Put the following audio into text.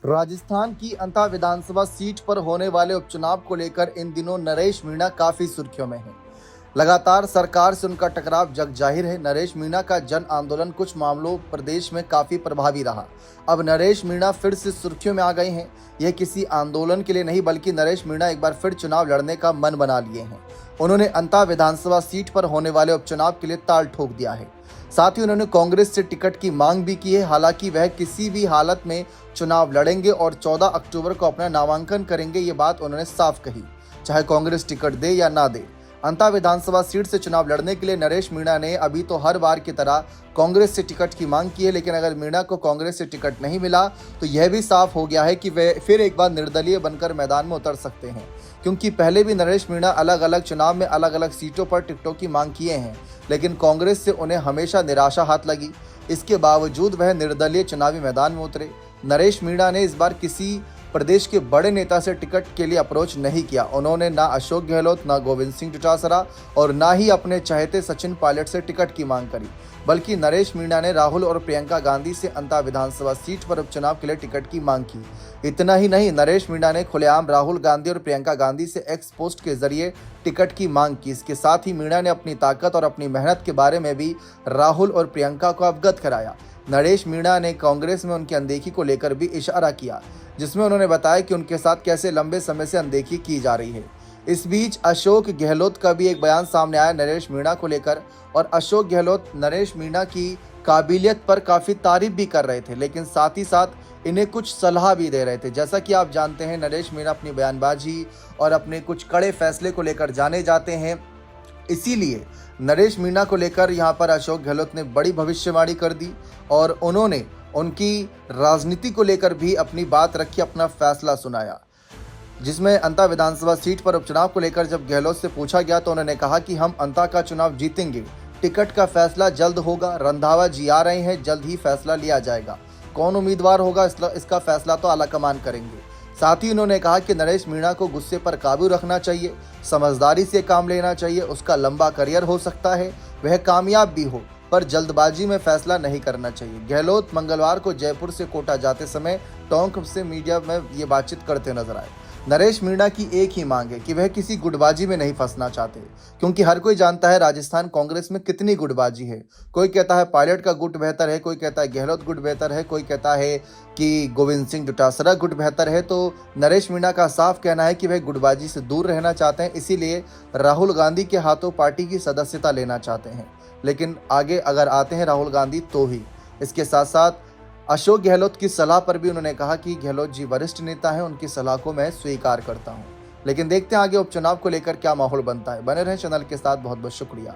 राजस्थान की अंता विधानसभा सीट पर होने वाले उपचुनाव को लेकर इन दिनों नरेश मीणा काफी सुर्खियों में हैं। लगातार सरकार से उनका टकराव जग जाहिर है। नरेश मीणा का जन आंदोलन कुछ मामलों प्रदेश में काफी प्रभावी रहा। अब नरेश मीणा फिर से सुर्खियों में आ गए हैं। यह किसी आंदोलन के लिए नहीं बल्कि नरेश मीणा एक बार फिर चुनाव लड़ने का मन बना लिए हैं। उन्होंने अंता विधानसभा सीट पर होने वाले उपचुनाव के लिए ताल ठोक दिया है। साथ ही उन्होंने कांग्रेस से टिकट की मांग भी की है। हालांकि वह किसी भी हालत में चुनाव लड़ेंगे और 14 अक्टूबर को अपना नामांकन करेंगे, ये बात उन्होंने साफ कही, चाहे कांग्रेस टिकट दे या ना दे। अंता विधानसभा सीट से चुनाव लड़ने के लिए नरेश मीणा ने अभी तो हर बार की तरह कांग्रेस से टिकट की मांग की है, लेकिन अगर मीणा को कांग्रेस से टिकट नहीं मिला तो यह भी साफ हो गया है कि वे फिर एक बार निर्दलीय बनकर मैदान में उतर सकते हैं, क्योंकि पहले भी नरेश मीणा अलग अलग चुनाव में अलग अलग सीटों पर टिकटों की मांग किए हैं, लेकिन कांग्रेस से उन्हें हमेशा निराशा हाथ लगी। इसके बावजूद वह निर्दलीय चुनावी मैदान में उतरे। नरेश मीणा ने इस बार किसी प्रदेश के बड़े नेता से टिकट के लिए अप्रोच नहीं किया। उन्होंने ना अशोक गहलोत, ना गोविंद सिंह डोटासरा और ना ही अपने चहेते सचिन पायलट से टिकट की मांग करी, बल्कि नरेश मीणा ने राहुल और प्रियंका गांधी से अंता विधानसभा सीट पर उपचुनाव के लिए टिकट की मांग की। इतना ही नहीं, नरेश मीणा ने खुलेआम राहुल गांधी और प्रियंका गांधी से एक्स पोस्ट के जरिए टिकट की मांग की। इसके साथ ही मीणा ने अपनी ताकत और अपनी मेहनत के बारे में भी राहुल और प्रियंका को अवगत कराया। नरेश मीणा ने कांग्रेस में उनकी अनदेखी को लेकर भी इशारा किया, जिसमें उन्होंने बताया कि उनके साथ कैसे लंबे समय से अनदेखी की जा रही है। इस बीच अशोक गहलोत का भी एक बयान सामने आया नरेश मीणा को लेकर, और अशोक गहलोत नरेश मीणा की काबिलियत पर काफ़ी तारीफ भी कर रहे थे, लेकिन साथ ही साथ इन्हें कुछ सलाह भी दे रहे थे। जैसा कि आप जानते हैं, नरेश मीणा अपनी बयानबाजी और अपने कुछ कड़े फैसले को लेकर जाने जाते हैं। इसीलिए नरेश मीणा को लेकर यहाँ पर अशोक गहलोत ने बड़ी भविष्यवाणी कर दी और उन्होंने उनकी राजनीति को लेकर भी अपनी बात रखी, अपना फैसला सुनाया, जिसमें अंता विधानसभा सीट पर उपचुनाव को लेकर जब गहलोत से पूछा गया तो उन्होंने कहा कि हम अंता का चुनाव जीतेंगे, टिकट का फैसला जल्द होगा, रंधावा जी आ रहे हैं, जल्द ही फैसला लिया जाएगा, कौन उम्मीदवार होगा इसका फैसला तो आलाकमान करेंगे। साथ ही उन्होंने कहा कि नरेश मीणा को गुस्से पर काबू रखना चाहिए, समझदारी से काम लेना चाहिए, उसका लंबा करियर हो सकता है, वह कामयाब भी हो, पर जल्दबाजी में फैसला नहीं करना चाहिए। गहलोत मंगलवार को जयपुर से कोटा जाते समय टोंक से मीडिया में ये बातचीत करते नजर आए। नरेश मीणा की एक ही मांग है कि वह किसी गुटबाजी में नहीं फंसना चाहते, क्योंकि हर कोई जानता है राजस्थान कांग्रेस में कितनी गुटबाजी है। कोई कहता है पायलट का गुट बेहतर है, कोई कहता है गहलोत गुट बेहतर है, कोई कहता है कि गोविंद सिंह डोटासरा गुट बेहतर है। तो नरेश मीणा का साफ कहना है कि वह गुटबाजी से दूर रहना चाहते हैं, इसीलिए राहुल गांधी के हाथों पार्टी की सदस्यता लेना चाहते हैं। लेकिन आगे अगर आते हैं राहुल गांधी तो ही। इसके साथ साथ अशोक गहलोत की सलाह पर भी उन्होंने कहा कि गहलोत जी वरिष्ठ नेता हैं, उनकी सलाह को मैं स्वीकार करता हूं। लेकिन देखते हैं आगे उपचुनाव को लेकर क्या माहौल बनता है। बने रहें चैनल के साथ। बहुत बहुत शुक्रिया।